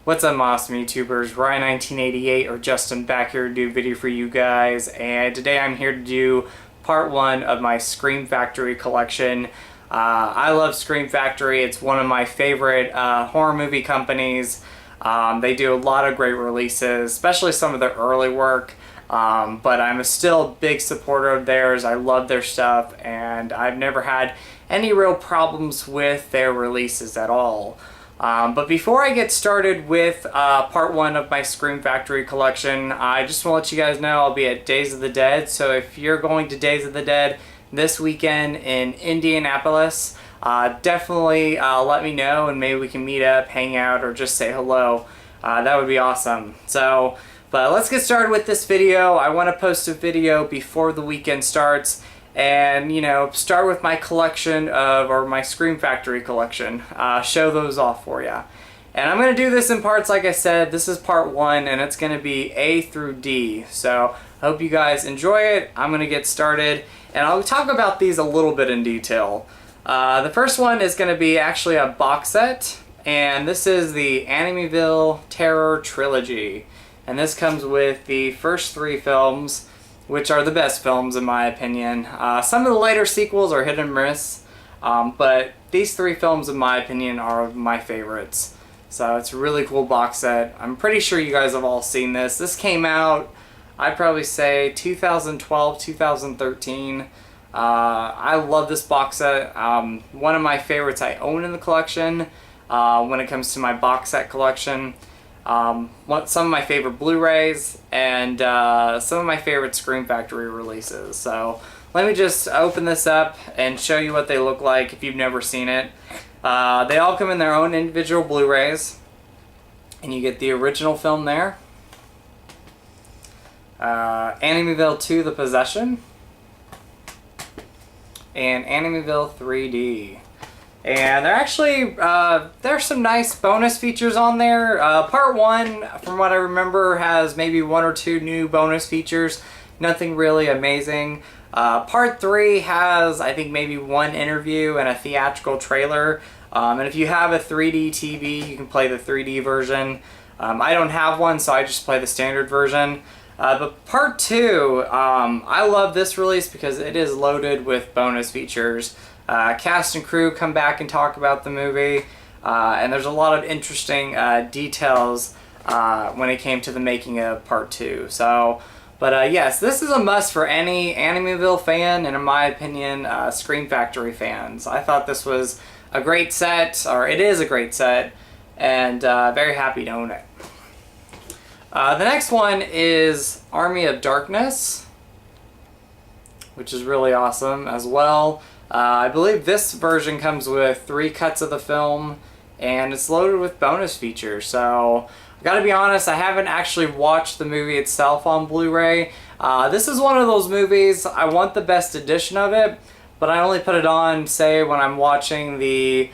What's up, awesome YouTubers? Ryan1988 or Justin back here to do a video for you guys, and today I'm here to do part one of my Scream Factory collection. I love Scream Factory. It's one of my favorite horror movie companies. They do a lot of great releases, especially some of their early work, but I'm still a big supporter of theirs. I love their stuff, and I've never had any real problems with their releases at all. But before I get started with part one of my Scream Factory collection, I just want to let you guys know I'll be at Days of the Dead. So if you're going to Days of the Dead this weekend in Indianapolis, definitely let me know and maybe we can meet up, hang out, or just say hello. That would be awesome. But let's get started with this video. I want to post a video before the weekend starts and, you know, start with my collection or my Scream Factory collection. Show those off for you. And I'm going to do this in parts, like I said. This is part one, and it's going to be A through D. So I hope you guys enjoy it. I'm going to get started, and I'll talk about these a little bit in detail. The first one is going to be actually a box set, and this is the Amityville Terror Trilogy. And this comes with the first three films, which are the best films in my opinion. Some of the later sequels are hit and miss, but these three films in my opinion are my favorites. So it's a really cool box set. I'm pretty sure you guys have all seen this. This came out, I'd probably say 2012, 2013. I love this box set. One of my favorites I own in the collection when it comes to my box set collection. Some of my favorite Blu-rays and some of my favorite Scream Factory releases. So let me just open this up and show you what they look like if you've never seen it. They all come in their own individual Blu-rays, and you get the original film there, Amityville 2: The Possession, and Amityville 3D. And they're actually, there's some nice bonus features on there. Part 1, from what I remember, has maybe 1 or 2 new bonus features. Nothing really amazing. Part 3 has, I think, maybe 1 interview and a theatrical trailer. And if you have a 3D TV, you can play the 3D version. I don't have one, so I just play the standard version. But Part 2, I love this release because it is loaded with bonus features. Cast and crew come back and talk about the movie, and there's a lot of interesting details when it came to the making of Part 2. But yes, this is a must for any Amityville fan, and in my opinion, Scream Factory fans. I thought this was a great set, or it is a great set, and very happy to own it. The next one is Army of Darkness, which is really awesome as well. I believe this version comes with 3 cuts of the film, and it's loaded with bonus features. So I gotta be honest, I haven't actually watched the movie itself on Blu-ray. This is one of those movies, I want the best edition of it, but I only put it on, say, when I'm watching the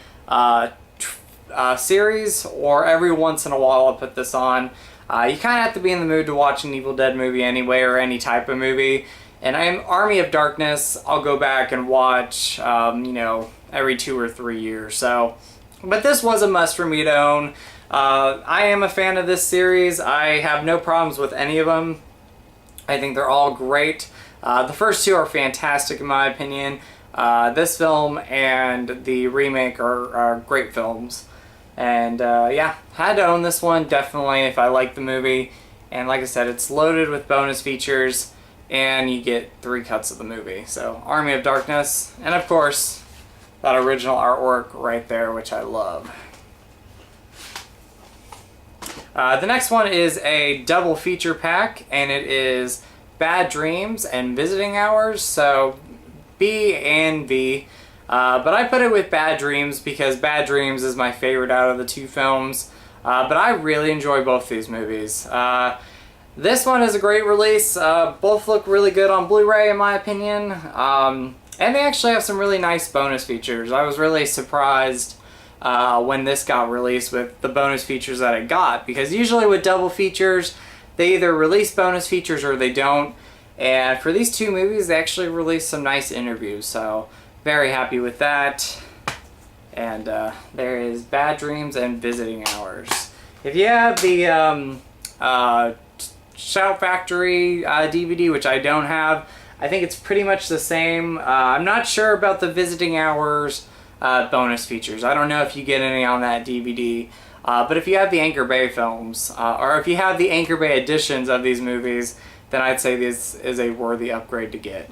series, or every once in a while I'll put this on. You kind of have to be in the mood to watch an Evil Dead movie anyway, or any type of movie. And Army of Darkness, I'll go back and watch, you know, every 2 or 3 years. But this was a must for me to own. I am a fan of this series. I have no problems with any of them. I think they're all great. The first 2 are fantastic in my opinion. This film and the remake are great films. And yeah, had to own this one, definitely, if I like the movie. And like I said, it's loaded with bonus features, and you get 3 cuts of the movie. So, Army of Darkness, and of course, that original artwork right there, which I love. The next one is a double feature pack, and it is Bad Dreams and Visiting Hours, so B and V. But I put it with Bad Dreams because Bad Dreams is my favorite out of the 2 films. But I really enjoy both these movies. This one is a great release. Both look really good on Blu-ray in my opinion. And they actually have some really nice bonus features. I was really surprised when this got released with the bonus features that it got, because usually with double features, they either release bonus features or they don't. And for these 2 movies, they actually released some nice interviews, so very happy with that. And there is Bad Dreams and Visiting Hours. If you have the Shout Factory DVD, which I don't have, I think it's pretty much the same. I'm not sure about the Visiting Hours bonus features. I don't know if you get any on that DVD. But if you have the Anchor Bay films, or if you have the Anchor Bay editions of these movies, then I'd say this is a worthy upgrade to get.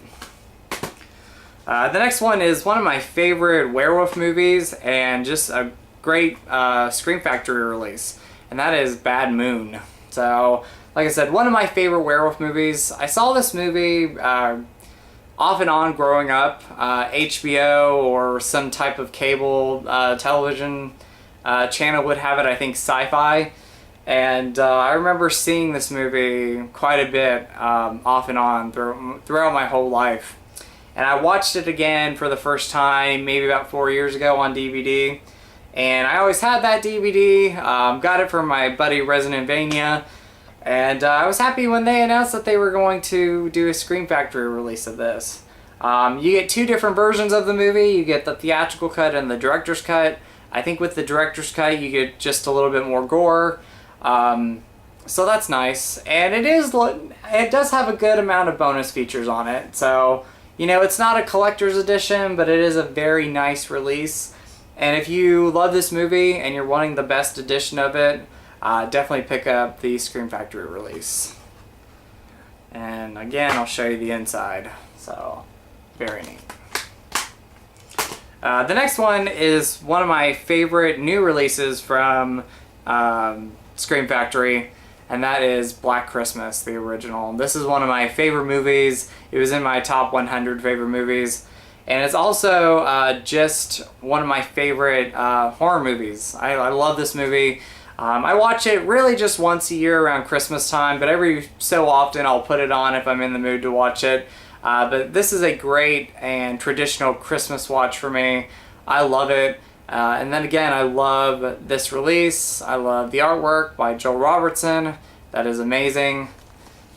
The next one is one of my favorite werewolf movies, and just a great Scream Factory release, and that is Bad Moon. So, like I said, one of my favorite werewolf movies. I saw this movie off and on growing up, HBO or some type of cable television channel would have it, I think Sci-Fi. And I remember seeing this movie quite a bit off and on throughout my whole life. And I watched it again for the first time maybe about 4 years ago on DVD. And I always had that DVD, got it from my buddy Resident Vania. And I was happy when they announced that they were going to do a Scream Factory release of this. You get two different versions of the movie. You get the theatrical cut and the director's cut. I think with the director's cut you get just a little bit more gore. So that's nice. And it does have a good amount of bonus features on it. So, you know, it's not a collector's edition, but it is a very nice release. And if you love this movie and you're wanting the best edition of it, definitely pick up the Scream Factory release. And again, I'll show you the inside. So, very neat. The next one is one of my favorite new releases from Scream Factory, and that is Black Christmas, the original. This is one of my favorite movies. It was in my top 100 favorite movies. And it's also just one of my favorite horror movies. I love this movie. I watch it really just once a year around Christmas time, but every so often I'll put it on if I'm in the mood to watch it. But this is a great and traditional Christmas watch for me. I love it. And then again, I love this release. I love the artwork by Joel Robertson. That is amazing.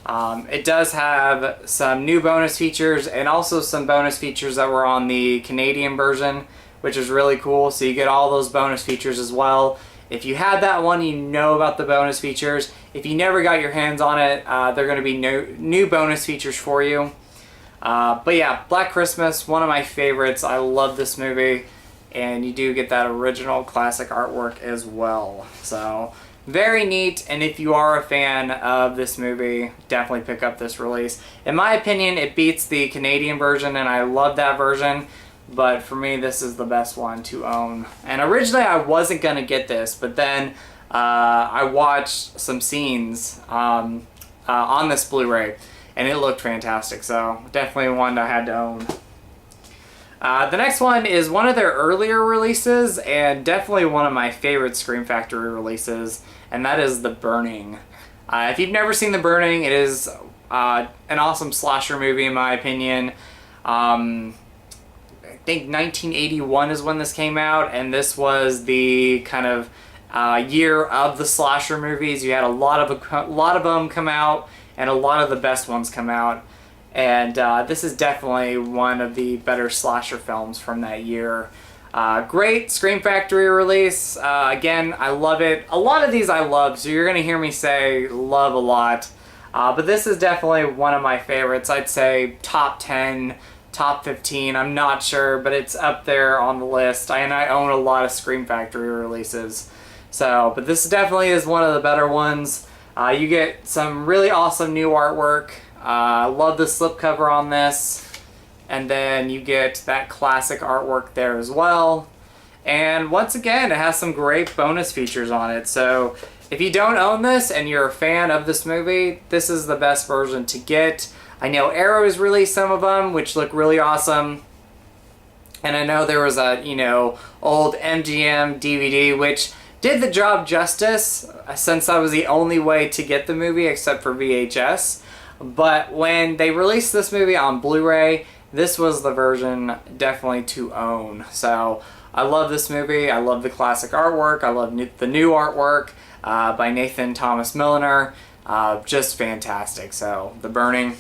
It does have some new bonus features and also some bonus features that were on the Canadian version, which is really cool. So you get all those bonus features as well. If you had that one, you know about the bonus features. If you never got your hands on it, they're going to be new bonus features for you. But yeah, Black Christmas, one of my favorites. I love this movie. And you do get that original classic artwork as well. So, very neat. And if you are a fan of this movie, definitely pick up this release. In my opinion, it beats the Canadian version, and I love that version. But for me, this is the best one to own. And originally, I wasn't going to get this, but then I watched some scenes on this Blu-ray, and it looked fantastic. So, definitely one I had to own. The next one is one of their earlier releases, and definitely one of my favorite Scream Factory releases, and that is The Burning. If you've never seen The Burning, it is an awesome slasher movie in my opinion. I think 1981 is when this came out, and this was the kind of year of the slasher movies. You had a lot of them come out, and a lot of the best ones come out. And this is definitely one of the better slasher films from that year. Great Scream Factory release. Again, I love it. A lot of these I love, so you're going to hear me say love a lot. But this is definitely one of my favorites. I'd say top 10, top 15. I'm not sure, but it's up there on the list. And I own a lot of Scream Factory releases. But this definitely is one of the better ones. You get some really awesome new artwork. I love the slipcover on this, and then you get that classic artwork there as well. And once again, it has some great bonus features on it. So if you don't own this and you're a fan of this movie, this is the best version to get. I know Arrow has released some of them, which look really awesome. And I know there was a, old MGM DVD, which did the job justice, since that was the only way to get the movie except for VHS. But when they released this movie on Blu-ray, this was the version definitely to own. So I love this movie. I love the classic artwork. I love the new artwork by Nathan Thomas Milliner. Just fantastic. So The Burning.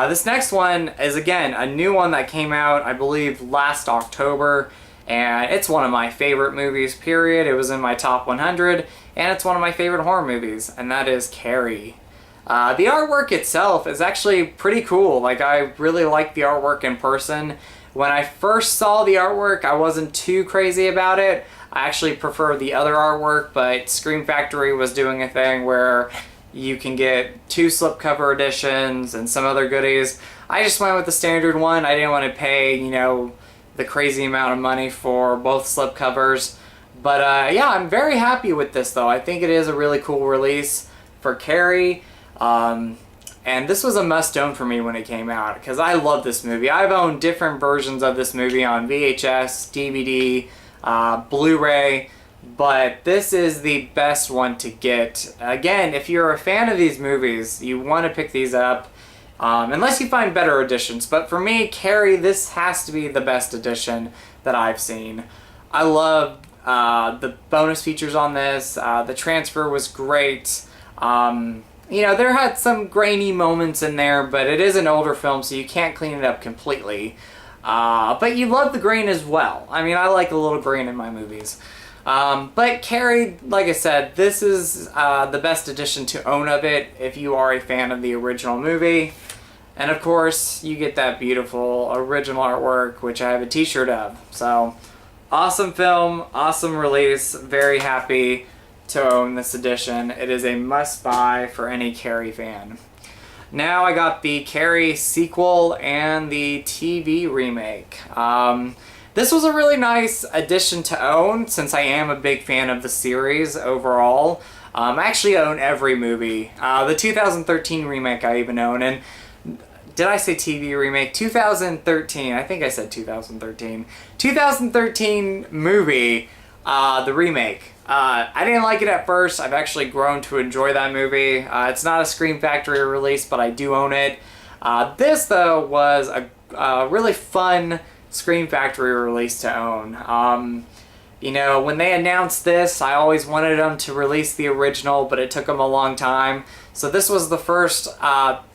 This next one is, again, a new one that came out, I believe, last October. and it's one of my favorite movies, period. It was in my top 100, and it's one of my favorite horror movies, and that is Carrie. The artwork itself is actually pretty cool. Like, I really like the artwork in person. When I first saw the artwork, I wasn't too crazy about it. I actually prefer the other artwork, but Scream Factory was doing a thing where you can get 2 slipcover editions and some other goodies. I just went with the standard one. I didn't want to pay, you know, the crazy amount of money for both slipcovers. But yeah, I'm very happy with this though. I think it is a really cool release for Carrie. And this was a must-own for me when it came out, because I love this movie. I've owned different versions of this movie on VHS, DVD, Blu-ray, but this is the best one to get. Again, if you're a fan of these movies, you want to pick these up, unless you find better editions. But for me, Carrie, this has to be the best edition that I've seen. I love the bonus features on this. The transfer was great. You know, there had some grainy moments in there, but it is an older film, so you can't clean it up completely. But you love the grain as well. I mean, I like a little grain in my movies. But Carrie, like I said, this is the best edition to own of it if you are a fan of the original movie. And of course, you get that beautiful original artwork, which I have a t-shirt of. So, awesome film, awesome release, very happy to own this edition. It is a must-buy for any Carrie fan. Now I got the Carrie sequel and the TV remake. This was a really nice addition to own, since I am a big fan of the series overall. I actually own every movie. The 2013 remake I even own, and did I say TV remake? 2013, I think I said 2013. 2013 movie, the remake. I didn't like it at first. I've actually grown to enjoy that movie. It's not a Scream Factory release, but I do own it. This, though, was a really fun Scream Factory release to own. You know, when they announced this, I always wanted them to release the original, but it took them a long time. So this was the first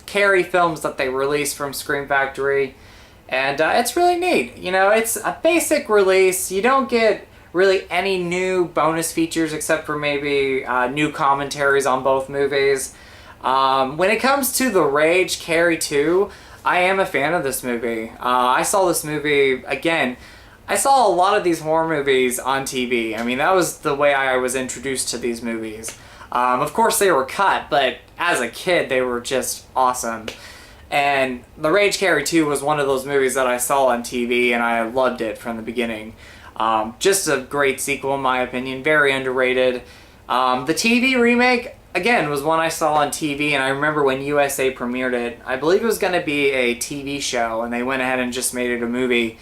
Carrie films that they released from Scream Factory, and it's really neat. You know, it's a basic release. You don't get really any new bonus features except for maybe new commentaries on both movies. When it comes to The Rage, Carrie 2, I am a fan of this movie. I saw this movie, again, I saw a lot of these horror movies on TV. I mean, that was the way I was introduced to these movies. Of course they were cut, but as a kid they were just awesome. And The Rage, Carrie 2 was one of those movies that I saw on TV and I loved it from the beginning. Just a great sequel in my opinion, very underrated. The TV remake, again, was one I saw on TV, and I remember when USA premiered it, I believe it was going to be a TV show, and they went ahead and just made it a movie.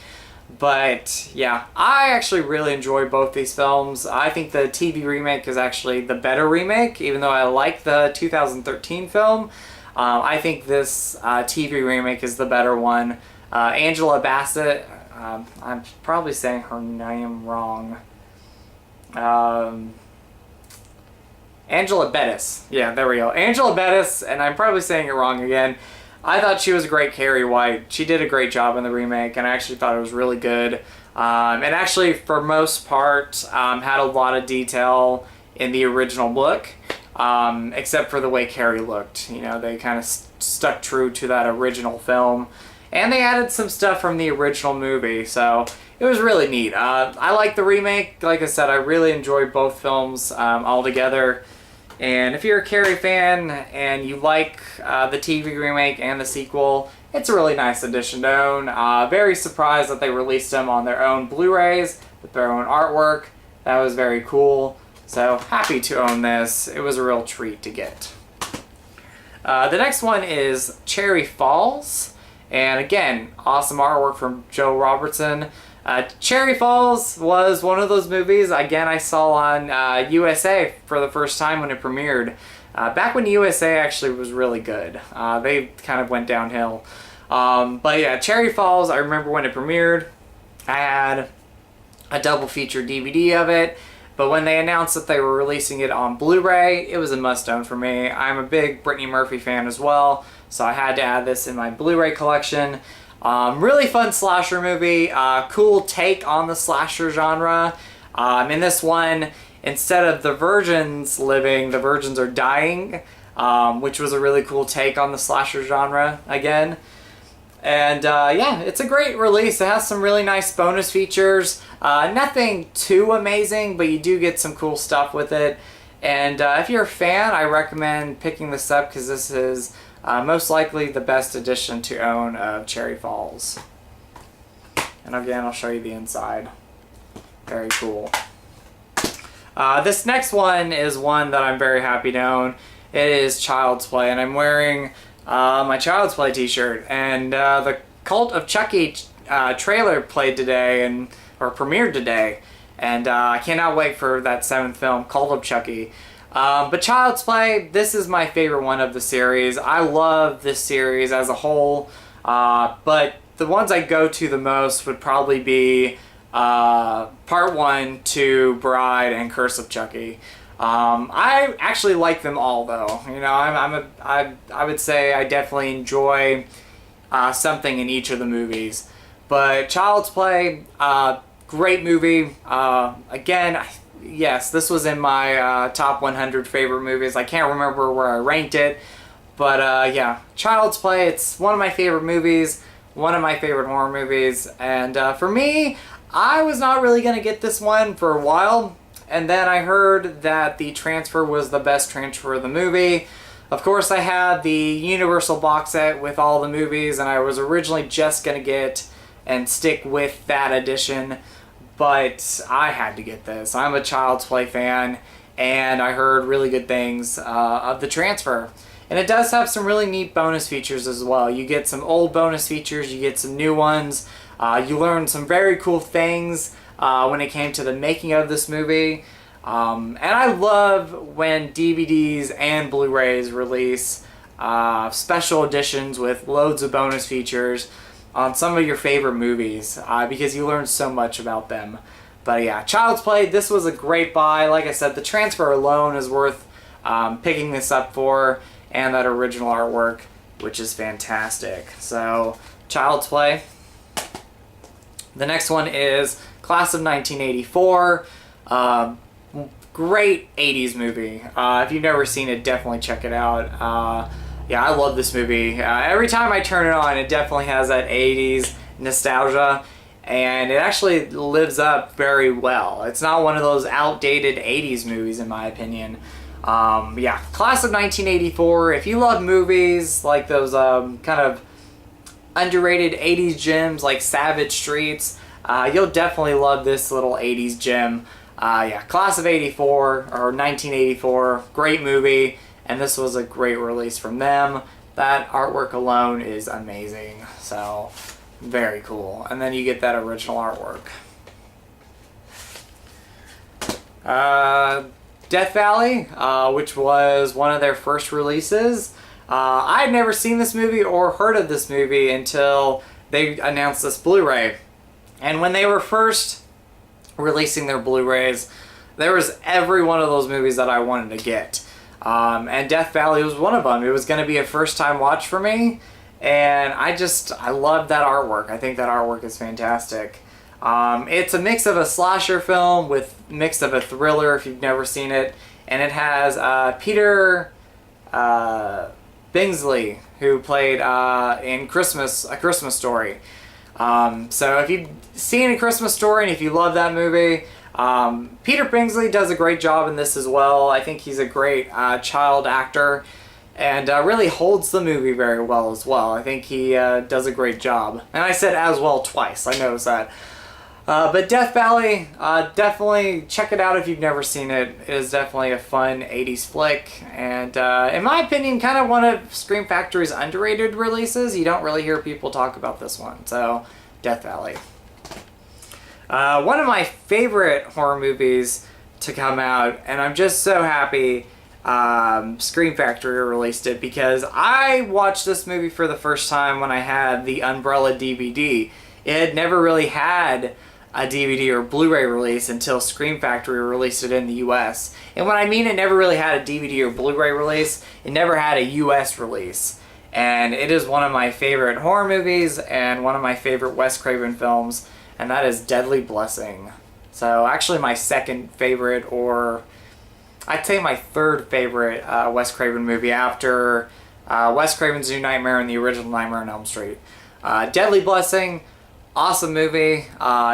But yeah, I actually really enjoy both these films. I think the TV remake is actually the better remake, even though I like the 2013 film. I think this TV remake is the better one. Angela Bassett, I'm probably saying her name wrong. Angela Bettis. Yeah, there we go. Angela Bettis, and I'm probably saying it wrong again. I thought she was a great Carrie White. She did a great job in the remake, and I actually thought it was really good. And actually, for most part, had a lot of detail in the original book, except for the way Carrie looked. You know, they kind of stuck true to that original film. And they added some stuff from the original movie, so it was really neat. I like the remake. Like I said, I really enjoyed both films all together. And if you're a Carrie fan and you like the TV remake and the sequel, it's a really nice addition to own. Very surprised that they released them on their own Blu-rays with their own artwork. That was very cool. So happy to own this. It was a real treat to get. The next one is Cherry Falls. And again, awesome artwork from Joe Robertson. Cherry Falls was one of those movies, again, I saw on USA for the first time when it premiered. Back when USA actually was really good. They kind of went downhill. But yeah, Cherry Falls, I remember when it premiered. I had a double feature DVD of it. But when they announced that they were releasing it on Blu-ray, it was a must-own for me. I'm a big Brittany Murphy fan as well, so I had to add this in my Blu-ray collection. Really fun slasher movie, cool take on the slasher genre. In this one, instead of the virgins living, the virgins are dying, which was a really cool take on the slasher genre again. And yeah, it's a great release. It has some really nice bonus features. Nothing too amazing, but you do get some cool stuff with it. And if you're a fan, I recommend picking this up because this is most likely the best edition to own of Cherry Falls. And again, I'll show you the inside. Very cool. This next one is one that I'm very happy to own. It is Child's Play, and I'm wearing my Child's Play t-shirt. And the Cult of Chucky trailer played today, or premiered today. And I cannot wait for that 7th film, Cult of Chucky. But Child's Play, this is my favorite one of the series. I love this series as a whole, but the ones I go to the most would probably be Part 1, 2, Bride, and Curse of Chucky. I actually like them all, though. You know, I would say I definitely enjoy something in each of the movies. But Child's Play, great movie. Again, yes, this was in my top 100 favorite movies. I can't remember where I ranked it, but yeah, Child's Play, it's one of my favorite movies, one of my favorite horror movies, and for me, I was not really going to get this one for a while, and then I heard that the transfer was the best transfer of the movie. Of course, I had the Universal box set with all the movies, and I was originally just going to get and stick with that edition, but I had to get this. I'm a Child's Play fan, and I heard really good things of the transfer. And it does have some really neat bonus features as well. You get some old bonus features, you get some new ones. You learn some very cool things when it came to the making of this movie. And I love when DVDs and Blu-rays release special editions with loads of bonus features on some of your favorite movies because you learn so much about them. But yeah, Child's Play, this was a great buy. Like I said, the transfer alone is worth picking this up for, and that original artwork, which is fantastic. So, Child's Play. The next one is Class of 1984. Great 80s movie. If you've never seen it, definitely check it out. Yeah, I love this movie. Every time I turn it on, it definitely has that 80s nostalgia, and it actually lives up very well. It's not one of those outdated 80s movies, in my opinion. Yeah, Class of 1984. If you love movies like those kind of underrated 80s gems like Savage Streets, you'll definitely love this little 80s gem. Yeah, Class of 84 or 1984, great movie. And this was a great release from them. That artwork alone is amazing. So, very cool. And then you get that original artwork. Death Valley, which was one of their first releases. I had never seen this movie or heard of this movie until they announced this Blu-ray. And when they were first releasing their Blu-rays, there was every one of those movies that I wanted to get. And Death Valley was one of them. It was going to be a first-time watch for me, and I love that artwork. I think that artwork is fantastic. It's a mix of a slasher film with mix of a thriller, if you've never seen it, and it has Peter Bingsley, who played in A Christmas Story. So if you've seen A Christmas Story and if you love that movie, Peter Bingsley does a great job in this as well. I think he's a great child actor and really holds the movie very well as well. I think he does a great job. And I said as well twice, I noticed that. But Death Valley, definitely check it out if you've never seen it. It is definitely a fun 80s flick. And in my opinion, kind of one of Scream Factory's underrated releases. You don't really hear people talk about this one. So, Death Valley. One of my favorite horror movies to come out, and I'm just so happy Scream Factory released it, because I watched this movie for the first time when I had the Umbrella DVD. It had never really had a DVD or Blu-ray release until Scream Factory released it in the US. And when I mean it never really had a DVD or Blu-ray release, it never had a US release. and it is one of my favorite horror movies and one of my favorite Wes Craven films, and that is Deadly Blessing. So actually my second favorite, or I'd say my third favorite Wes Craven movie after Wes Craven's New Nightmare and the original Nightmare on Elm Street. Deadly Blessing, awesome movie.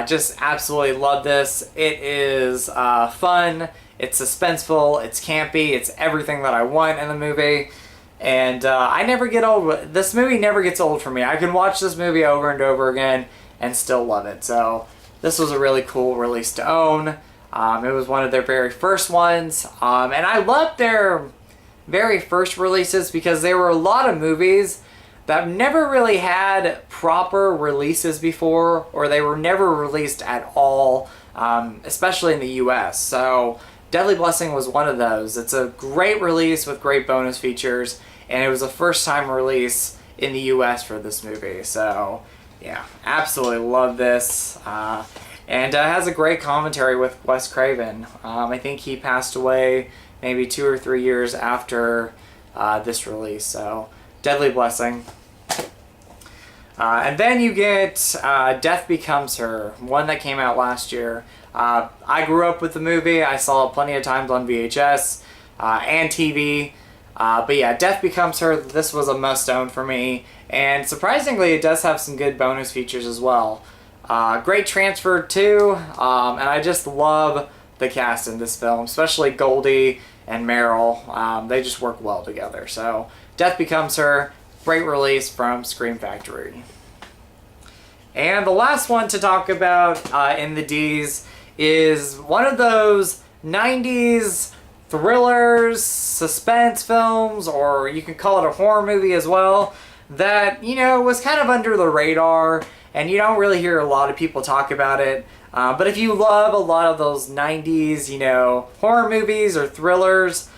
Just absolutely love this. It is fun, it's suspenseful, it's campy, it's everything that I want in the movie. And I never get old. This movie never gets old for me. I can watch this movie over and over again and still love it. So this was a really cool release to own. It was one of their very first ones. And I loved their very first releases because there were a lot of movies that never really had proper releases before, or they were never released at all, especially in the US. So Deadly Blessing was one of those. It's a great release with great bonus features, and it was a first time release in the US for this movie. So yeah, absolutely love this. And has a great commentary with Wes Craven. I think he passed away maybe 2 or 3 years after this release. So Deadly Blessing. And then you get Death Becomes Her, one that came out last year. I grew up with the movie. I saw it plenty of times on VHS and TV. But yeah, Death Becomes Her, this was a must-own for me. And surprisingly, it does have some good bonus features as well. Great transfer too, and I just love the cast in this film, especially Goldie and Meryl. They just work well together. So Death Becomes Her, great release from Scream Factory. And the last one to talk about in the D's is one of those 90s thrillers, suspense films, or you can call it a horror movie as well, that, you know, was kind of under the radar, and you don't really hear a lot of people talk about it. But if you love a lot of those 90s, you know, horror movies or thrillers,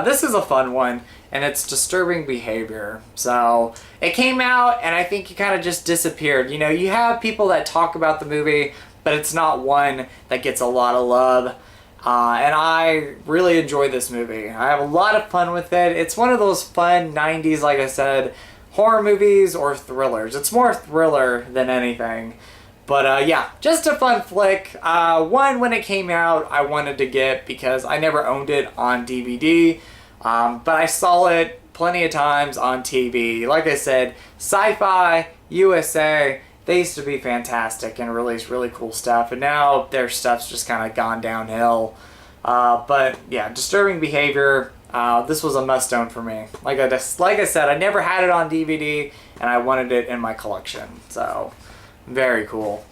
this is a fun one, and it's Disturbing Behavior. So it came out, and I think it kind of just disappeared. You know, you have people that talk about the movie, but it's not one that gets a lot of love. And I really enjoy this movie. I have a lot of fun with it. It's one of those fun 90s, like I said, horror movies or thrillers. It's more thriller than anything. But yeah, just a fun flick. One, when it came out, I wanted to get because I never owned it on DVD. But I saw it plenty of times on TV. Like I said, Sci-Fi, USA, they used to be fantastic and release really cool stuff. And now their stuff's just kind of gone downhill. But yeah, Disturbing Behavior, this was a must-own for me. Like I said, I never had it on DVD, and I wanted it in my collection. So, very cool.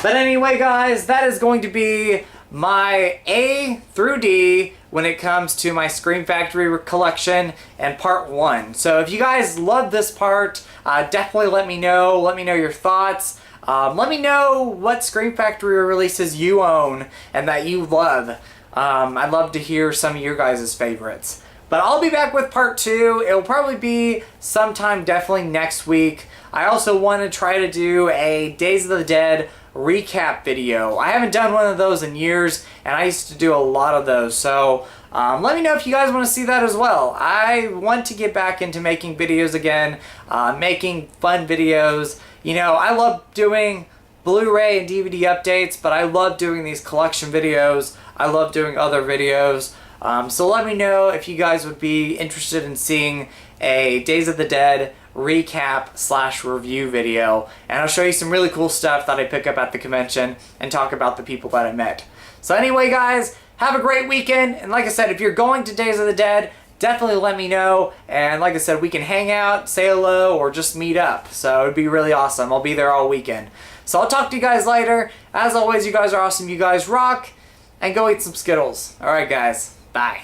But anyway, guys, that is going to be my A through D when it comes to my Scream Factory collection and part 1. So if you guys love this part, definitely let me know. Let me know your thoughts. Let me know what Scream Factory releases you own and that you love. I'd love to hear some of your guys' favorites. But I'll be back with part 2. It'll probably be sometime definitely next week. I also want to try to do a Days of the Dead recap video. I haven't done one of those in years, and I used to do a lot of those. So let me know if you guys want to see that as well. I want to get back into making videos again, making fun videos. You know, I love doing Blu-ray and DVD updates, but I love doing these collection videos. I love doing other videos. So let me know if you guys would be interested in seeing a Days of the Dead recap / review video, and I'll show you some really cool stuff that I pick up at the convention and talk about the people that I met. So anyway, guys, have a great weekend, and like I said, if you're going to Days of the Dead, definitely let me know, and like I said, we can hang out, say hello, or just meet up. So it'd be really awesome. I'll be there all weekend. So I'll talk to you guys later. As always, you guys are awesome, you guys rock, and go eat some Skittles. Alright guys, bye.